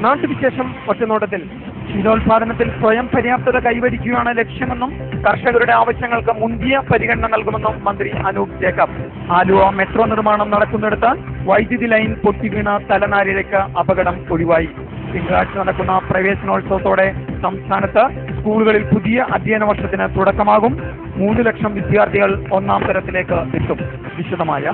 നാട്ടുവിശേഷം ഒറ്റനോട്ടത്തിൽ. ക്ഷീരോത്പാദനത്തിൽ സ്വയം പര്യാപ്തത കൈവരിക്കുകയാണ് ലക്ഷ്യമെന്നും കർഷകരുടെ ആവശ്യങ്ങൾക്ക് മുന്തിയ പരിഗണന നൽകുമെന്നും മന്ത്രി അനൂപ് ജേക്കബ്. ആലുവ മെട്രോ നിർമ്മാണം നടക്കുന്നിടത്ത് വൈദ്യുതി ലൈൻ പൊട്ടിവീണ തലനാരിഴയ്ക്ക് അപകടം ഒഴിവായി. തിങ്കളാഴ്ച നടക്കുന്ന പ്രവേശനോത്സവത്തോടെ സംസ്ഥാനത്ത് സ്കൂളുകളിൽ പുതിയ അധ്യയന വർഷത്തിന് തുടക്കമാകും. 3 ലക്ഷം വിദ്യാർത്ഥികൾ 1ാം തരത്തിലേക്ക് എത്തും. വിശദമായ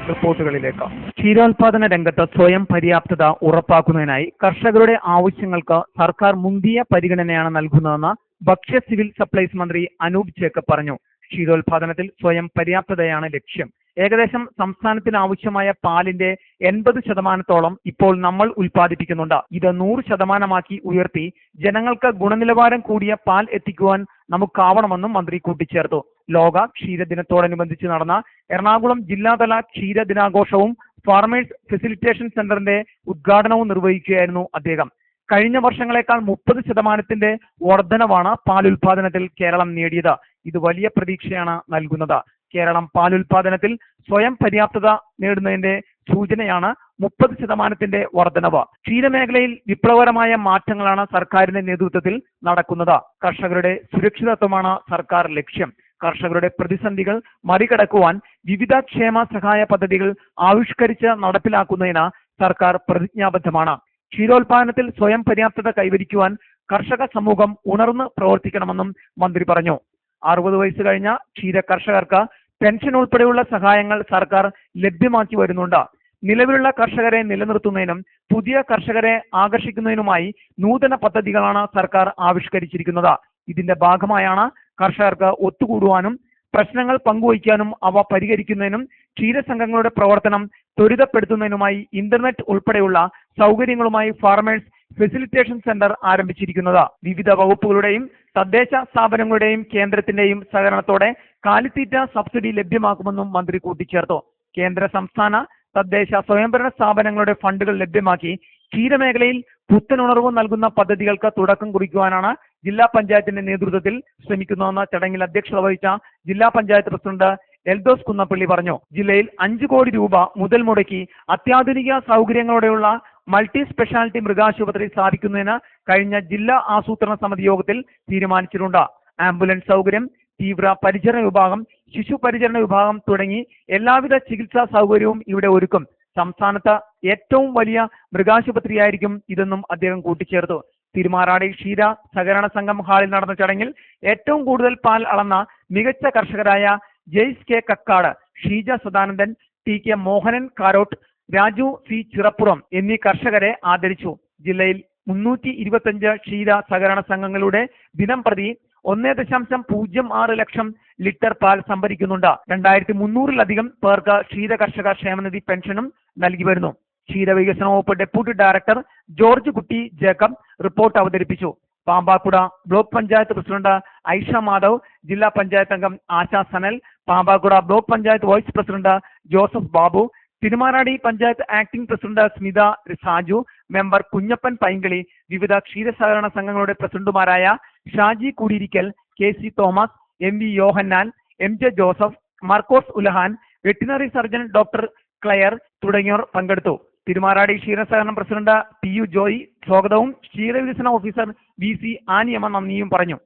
റിപ്പോർട്ടുകളിലേക്ക്. ക്ഷീരോത്പാദന രംഗത്ത് സ്വയം പര്യാപ്തത ഉറപ്പാക്കുന്നതിനായി കർഷകരുടെ ആവശ്യങ്ങൾക്ക് സർക്കാർ മുന്തിയ പരിഗണനയാണ് നൽകുന്നതെന്ന് ഭക്ഷ്യ സിവിൽ സപ്ലൈസ് മന്ത്രി അനൂപ് ജേക്കബ് പറഞ്ഞു. ക്ഷീരോത്പാദനത്തിൽ സ്വയം പര്യാപ്തതയാണ് ലക്ഷ്യം. ഏകദേശം സംസ്ഥാനത്തിന് ആവശ്യമായ പാലിന്റെ 80% ഇപ്പോൾ നമ്മൾ ഉൽപ്പാദിപ്പിക്കുന്നുണ്ട്. ഇത് 100% ഉയർത്തി ജനങ്ങൾക്ക് ഗുണനിലവാരം കൂടിയ പാൽ എത്തിക്കുവാൻ നമുക്കാവണമെന്നും മന്ത്രി കൂട്ടിച്ചേർത്തു. ലോക ക്ഷീരദിനത്തോടനുബന്ധിച്ച് നടന്ന എറണാകുളം ജില്ലാതല ക്ഷീര ദിനാഘോഷവും ഫാർമേഴ്സ് ഫെസിലിറ്റേഷൻ സെന്ററിന്റെ ഉദ്ഘാടനവും നിർവഹിക്കുകയായിരുന്നു അദ്ദേഹം. കഴിഞ്ഞ വർഷങ്ങളെക്കാൾ 30% വർധനവാണ് പാലുൽപാദനത്തിൽ കേരളം നേടിയത്. ഇത് വലിയ പ്രതീക്ഷയാണ് നൽകുന്നത്. കേരളം പാലുൽപാദനത്തിൽ സ്വയം പര്യാപ്തത നേടുന്നതിന്റെ സൂചനയാണ് 30% വർധനവ്. ക്ഷീരമേഖലയിൽ വിപ്ലവകരമായ മാറ്റങ്ങളാണ് സർക്കാരിന്റെ നേതൃത്വത്തിൽ നടക്കുന്നത്. കർഷകരുടെ സുരക്ഷിതത്വമാണ് സർക്കാർ ലക്ഷ്യം. കർഷകരുടെ പ്രതിസന്ധികൾ മറികടക്കുവാൻ വിവിധ ക്ഷേമ സഹായ പദ്ധതികൾ ആവിഷ്കരിച്ച് നടപ്പിലാക്കുന്നതിന് സർക്കാർ പ്രതിജ്ഞാബദ്ധമാണ്. ക്ഷീരോത്പാദനത്തിൽ സ്വയം പര്യാപ്തത കൈവരിക്കുവാൻ കർഷക സമൂഹം ഉണർന്ന് പ്രവർത്തിക്കണമെന്നും മന്ത്രി പറഞ്ഞു. 60 വയസ്സ് കഴിഞ്ഞ ക്ഷീര കർഷകർക്ക് പെൻഷൻ ഉൾപ്പെടെയുള്ള സഹായങ്ങൾ സർക്കാർ ലഭ്യമാക്കി വരുന്നുണ്ട്. നിലവിലുള്ള കർഷകരെ നിലനിർത്തുന്നതിനും പുതിയ കർഷകരെ ആകർഷിക്കുന്നതിനുമായി നൂതന പദ്ധതികളാണ് സർക്കാർ ആവിഷ്കരിച്ചിരിക്കുന്നത്. ഇതിന്റെ ഭാഗമായാണ് കർഷകർക്ക് ഒത്തുകൂടുവാനും പ്രശ്നങ്ങൾ പങ്കുവയ്ക്കാനും അവ പരിഹരിക്കുന്നതിനും ക്ഷീരസംഘങ്ങളുടെ പ്രവർത്തനം ത്വരിതപ്പെടുത്തുന്നതിനുമായി ഇന്റർനെറ്റ് ഉൾപ്പെടെയുള്ള സൗകര്യങ്ങളുമായി ഫാർമേഴ്സ് ഫെസിലിറ്റേഷൻ സെന്റർ ആരംഭിച്ചിരിക്കുന്നത്. വിവിധ വകുപ്പുകളുടെയും തദ്ദേശ സ്ഥാപനങ്ങളുടെയും കേന്ദ്രത്തിന്റെയും സഹകരണത്തോടെ കാലിത്തീറ്റ സബ്സിഡി ലഭ്യമാക്കുമെന്നും മന്ത്രി കൂട്ടിച്ചേർത്തു. കേന്ദ്ര സംസ്ഥാന തദ്ദേശ സ്വയംഭരണ സ്ഥാപനങ്ങളുടെ ഫണ്ടുകൾ ലഭ്യമാക്കി ക്ഷീരമേഖലയിൽ പുത്തനുണർവ് നൽകുന്ന പദ്ധതികൾക്ക് തുടക്കം കുറിക്കുവാനാണ് ജില്ലാ പഞ്ചായത്തിന്റെ നേതൃത്വത്തിൽ ശ്രമിക്കുന്നതെന്ന് ചടങ്ങിൽ അധ്യക്ഷത വഹിച്ച ജില്ലാ പഞ്ചായത്ത് പ്രസിഡന്റ് എൽദോസ് കുന്നപ്പള്ളി പറഞ്ഞു. ജില്ലയിൽ 5 കോടി രൂപ മുതൽ മുടക്കി അത്യാധുനിക സൗകര്യങ്ങളോടെയുള്ള മൾട്ടി സ്പെഷ്യാലിറ്റി മൃഗാശുപത്രി സ്ഥാപിക്കുന്നതിന് കഴിഞ്ഞ ജില്ലാ ആസൂത്രണ സമിതി യോഗത്തിൽ തീരുമാനിച്ചിട്ടുണ്ട്. ആംബുലൻസ് സൗകര്യം, തീവ്ര പരിചരണ വിഭാഗം, ശിശു പരിചരണ വിഭാഗം തുടങ്ങി എല്ലാവിധ ചികിത്സാ സൗകര്യവും ഇവിടെ ഒരുക്കും. സംസ്ഥാനത്ത് ഏറ്റവും വലിയ മൃഗാശുപത്രിയായിരിക്കും ഇതെന്നും അദ്ദേഹം കൂട്ടിച്ചേർത്തു. തിരുമാറാടി ക്ഷീര സഹകരണ സംഘം ഹാളിൽ നടന്ന ചടങ്ങിൽ ഏറ്റവും കൂടുതൽ പാൽ അളന്ന മികച്ച കർഷകരായ Jais K Kakkad, Sheeja Sadanandan, T K Mohanan Karot, Raju C Chirappuram എന്നീ കർഷകരെ ആദരിച്ചു. ജില്ലയിൽ 325 ക്ഷീര സഹകരണ സംഘങ്ങളുടെ ദിനം പ്രതി 1.06 ലക്ഷം ലിറ്റർ പാൽ സംഭരിക്കുന്നുണ്ട്. 2300-ലധികം പേർക്ക് ക്ഷീര കർഷക ക്ഷേമനിധി പെൻഷനും നൽകി വരുന്നു. ക്ഷീരവികസന വകുപ്പ് deputy director George Kutty Jacob report അവതരിപ്പിച്ചു. പാമ്പാക്കുട ബ്ലോക്ക് പഞ്ചായത്ത് പ്രസിഡന്റ് ഐഷ മാധവ്, ജില്ലാ പഞ്ചായത്ത് അംഗം Asha Sanal, Pambakuda block panchayat vice president Joseph Babu, Thirumarady panchayat acting president Smitha Saju, member Kunjappan Painkali, വിവിധ ക്ഷീരസഹകരണ സംഘങ്ങളുടെ പ്രസിഡന്റുമാരായ Shaji Kudiyirikkal, K C Thomas, M V Yohannan, M J Joseph, Markose Ulahan, veterinary surgeon doctor Claire തുടങ്ങിയവർ പങ്കെടുത്തു. തിരുമാറാടി ക്ഷീരസഹകരണം പ്രസിഡന്റ് പി യു ജോയി സ്വാഗതവും ക്ഷീരവികസന ഓഫീസർ വി സി ആനിയമ്മ നന്ദിയും പറഞ്ഞു.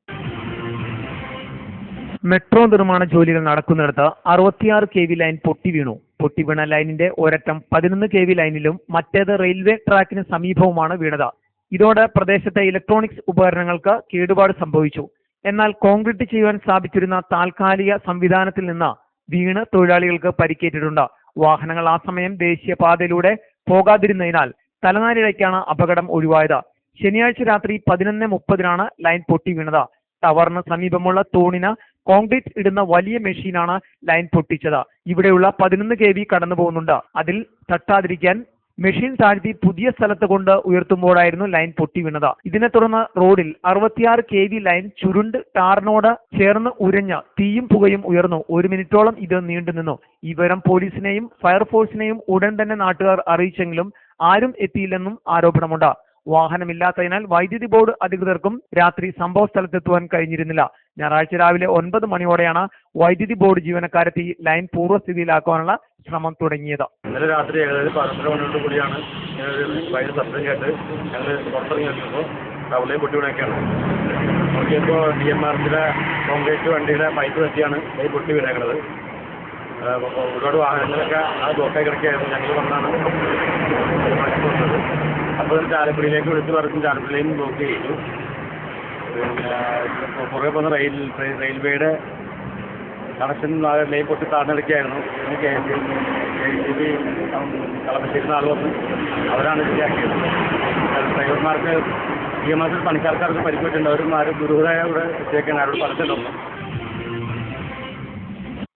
മെട്രോ നിർമ്മാണ ജോലികൾ നടക്കുന്നിടത്ത് 66 kV ലൈൻ പൊട്ടിവീണു. പൊട്ടിവീണ ലൈനിന്റെ ഒരറ്റം 11 kV ലൈനിലും മറ്റേത് റെയിൽവേ ട്രാക്കിന് സമീപവുമാണ് വീണത്. ഇതോടെ പ്രദേശത്തെ ഇലക്ട്രോണിക്സ് ഉപകരണങ്ങൾക്ക് കേടുപാട് സംഭവിച്ചു. എന്നാൽ കോൺക്രീറ്റ് ചെയ്യുവാൻ സ്ഥാപിച്ചിരുന്ന താൽക്കാലിക സംവിധാനത്തിൽ നിന്ന് വീണ് തൊഴിലാളികൾക്ക് പരിക്കേറ്റിട്ടുണ്ട്. വാഹനങ്ങൾ ആ സമയം ദേശീയപാതയിലൂടെ പോകാതിരുന്നതിനാൽ തലനാരിഴയ്ക്കാണ് അപകടം ഒഴിവായത്. ശനിയാഴ്ച രാത്രി 11:30 ലൈൻ പൊട്ടി വീണത്. ടവറിന് സമീപമുള്ള തൂണിന് കോൺക്രീറ്റ് ഇടുന്ന വലിയ മെഷീനാണ് ലൈൻ പൊട്ടിച്ചത്. ഇവിടെയുള്ള 11 kV കടന്നു പോകുന്നുണ്ട്. അതിൽ തട്ടാതിരിക്കാൻ മെഷീൻ താഴ്ത്തി പുതിയ സ്ഥലത്ത് കൊണ്ട് ഉയർത്തുമ്പോഴായിരുന്നു ലൈൻ പൊട്ടി വീണത്. ഇതിനെ തുടർന്ന് റോഡിൽ 66 kV ലൈൻ ചുരുണ്ട് ടാറിനോട് ചേർന്ന് ഉരഞ്ഞ് തീയും പുകയും ഉയർന്നു. 1 മിനിറ്റോളം ഇത് നീണ്ടുനിന്നു. ഈ വിവരം പോലീസിനെയും ഫയർഫോഴ്സിനെയും ഉടൻ തന്നെ നാട്ടുകാർ അറിയിച്ചെങ്കിലും ആരും എത്തിയില്ലെന്നും ആരോപണമുണ്ട്. വാഹനമില്ലാത്തതിനാൽ വൈദ്യുതി ബോർഡ് അധികൃതർക്കും രാത്രി സംഭവ സ്ഥലത്തെത്തുവാൻ കഴിഞ്ഞിരുന്നില്ല. ഞായറാഴ്ച രാവിലെ 9 മണിയോടെയാണ് വൈദ്യുതി ബോർഡ് ജീവനക്കാരെത്തി ലൈൻ പൂർവ്വസ്ഥിതിയിലാക്കാനുള്ള ശ്രമം തുടങ്ങിയത്. ഇന്നലെ രാത്രി ഏകദേശം 11 മണിയോടുകൂടിയാണ് ഭയങ്കര ശബ്ദം കേട്ട് ഞങ്ങൾ പുറത്തിറങ്ങി നോക്കുമ്പോൾ ടൗണിലേക്ക് പൊട്ടി വീണൊക്കെയാണ്. നോക്കിയപ്പോൾ DMRCയുടെ കോൺക്രീറ്റ് വണ്ടിയുടെ പൈപ്പ് തട്ടിയാണ് ഈ പൊട്ടി വീണേക്കുന്നത്. ഒരുപാട് വാഹനങ്ങളൊക്കെ ആ ബ്ലോക്കായി കിടക്കുകയായിരുന്നു. ഞങ്ങൾ വന്നാണ് വന്നത്. അപ്പോൾ ചാലക്കുടിയിലേക്ക് വിളിച്ച് പറഞ്ഞ് ചാലക്കുടിയിലും ബ്ലോക്ക് ചെയ്തു. പിന്നെ പുറകെ പോകുന്ന റെയിൽവേയുടെ കണക്ഷൻ ലൈൻ പൊട്ടി താഴ്ന്നെടുക്കുകയായിരുന്നു. പിന്നെ KSTB കളമശ്ശേരിന്ന് ആൾ വന്ന് അവരാണ് ശരിയാക്കിയത്. ഡ്രൈവർമാർക്ക് DMRC പണിക്കാർക്കാർക്ക് പരിക്കേറ്റുണ്ട്. അവരും ആരും ദുരൂഹതയോടെ ഇവിടെ എത്തിയേക്കാൻ ആരോട് പറഞ്ഞിട്ടുണ്ടോ?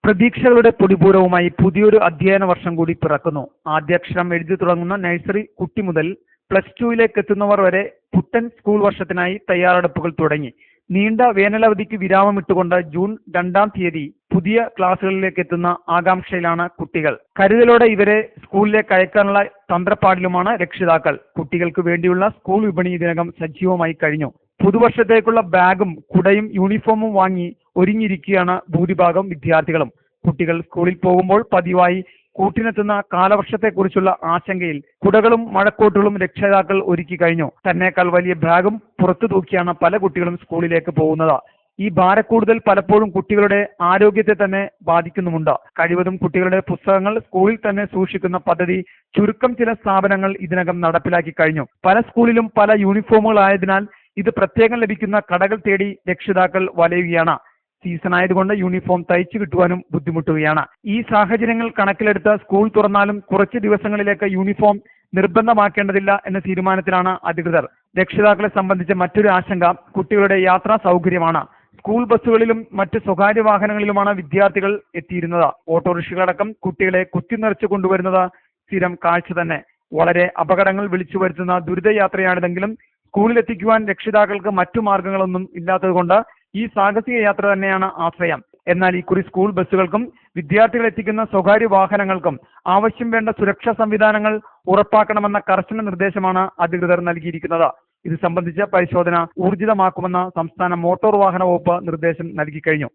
പ്രതീക്ഷകളുടെ പൊടിപൂരവുമായി പുതിയൊരു അധ്യയന വർഷം കൂടി പിറക്കുന്നു. ആദ്യാക്ഷരം എഴുതി തുടങ്ങുന്ന നഴ്സറി കുട്ടി മുതൽ +2 എത്തുന്നവർ വരെ പുത്തൻ സ്കൂൾ വർഷത്തിനായി തയ്യാറെടുപ്പുകൾ തുടങ്ങി. നീണ്ട വേനലവധിക്ക് വിരാമമിട്ടുകൊണ്ട് ജൂൺ 2-ാം തീയതി പുതിയ ക്ലാസുകളിലേക്ക് എത്തുന്ന ആകാംക്ഷയിലാണ് കുട്ടികൾ. കരുതലോടെ ഇവരെ സ്കൂളിലേക്ക് അയക്കാനുള്ള തന്ത്രപ്പാടിലുമാണ് രക്ഷിതാക്കൾ. കുട്ടികൾക്ക് വേണ്ടിയുള്ള സ്കൂൾ വിപണി ഇതിനകം സജീവമായി കഴിഞ്ഞു. പുതുവർഷത്തേക്കുള്ള ബാഗും കുടയും യൂണിഫോമും വാങ്ങി ഒരുങ്ങിയിരിക്കുകയാണ് ഭൂരിഭാഗം വിദ്യാർത്ഥികളും. കുട്ടികൾ സ്കൂളിൽ പോകുമ്പോൾ പതിവായി കൂട്ടിനെത്തുന്ന കാലവർഷത്തെക്കുറിച്ചുള്ള ആശങ്കയിൽ കുടകളും മഴക്കോട്ടുകളും രക്ഷിതാക്കൾ ഒരുക്കി കഴിഞ്ഞു. തന്നേക്കാൾ വലിയ ബാഗും പുറത്തു തൂക്കിയാണ് പല കുട്ടികളും സ്കൂളിലേക്ക് പോകുന്നത്. ഈ ഭാരക്കൂടുതൽ പലപ്പോഴും കുട്ടികളുടെ ആരോഗ്യത്തെ തന്നെ ബാധിക്കുന്നുമുണ്ട്. കഴിവതും കുട്ടികളുടെ പുസ്തകങ്ങൾ സ്കൂളിൽ തന്നെ സൂക്ഷിക്കുന്ന പദ്ധതി ചുരുക്കം ചില സ്ഥാപനങ്ങൾ ഇതിനകം നടപ്പിലാക്കി കഴിഞ്ഞു. പല സ്കൂളിലും പല യൂണിഫോമുകളായതിനാൽ ഇത് പ്രത്യേകം ലഭിക്കുന്ന കടകൾ തേടി രക്ഷിതാക്കൾ വലയുകയാണ്. സീസൺ ആയതുകൊണ്ട് യൂണിഫോം തയ്ച്ചു കിട്ടുവാനും ബുദ്ധിമുട്ടുകയാണ്. ഈ സാഹചര്യങ്ങൾ കണക്കിലെടുത്ത് സ്കൂൾ തുറന്നാലും കുറച്ച് ദിവസങ്ങളിലേക്ക് യൂണിഫോം നിർബന്ധമാക്കേണ്ടതില്ല എന്ന തീരുമാനത്തിലാണ് അധികൃതർ. രക്ഷിതാക്കളെ സംബന്ധിച്ച മറ്റൊരു ആശങ്ക കുട്ടികളുടെ യാത്രാ സൗകര്യമാണ്. സ്കൂൾ ബസ്സുകളിലും മറ്റ് സ്വകാര്യ വാഹനങ്ങളിലുമാണ് വിദ്യാർത്ഥികൾ എത്തിയിരുന്നത്. ഓട്ടോറിക്ഷകളടക്കം കുട്ടികളെ കുത്തിനിറച്ചു കൊണ്ടുവരുന്നത് സ്ഥിരം കാഴ്ച തന്നെ. വളരെ അപകടങ്ങൾ വിളിച്ചു വരുത്തുന്ന ദുരിതയാത്രയാണിതെങ്കിലും സ്കൂളിലെത്തിക്കുവാൻ രക്ഷിതാക്കൾക്ക് മറ്റു മാർഗങ്ങളൊന്നും ഇല്ലാത്തതുകൊണ്ട് ഈ സാഹസിക യാത്ര തന്നെയാണ് ആശ്രയം. എന്നാൽ ഇക്കുറി സ്കൂൾ ബസ്സുകൾക്കും വിദ്യാർത്ഥികൾ എത്തിക്കുന്ന സ്വകാര്യ വാഹനങ്ങൾക്കും ആവശ്യം വേണ്ട സുരക്ഷാ സംവിധാനങ്ങൾ ഉറപ്പാക്കണമെന്ന കർശന നിർദ്ദേശമാണ് അധികൃതർ നൽകിയിരിക്കുന്നത്. ഇത് സംബന്ധിച്ച പരിശോധന ഊർജിതമാക്കുമെന്ന് സംസ്ഥാന മോട്ടോർ വാഹന വകുപ്പ് നിർദ്ദേശം നൽകി കഴിഞ്ഞു.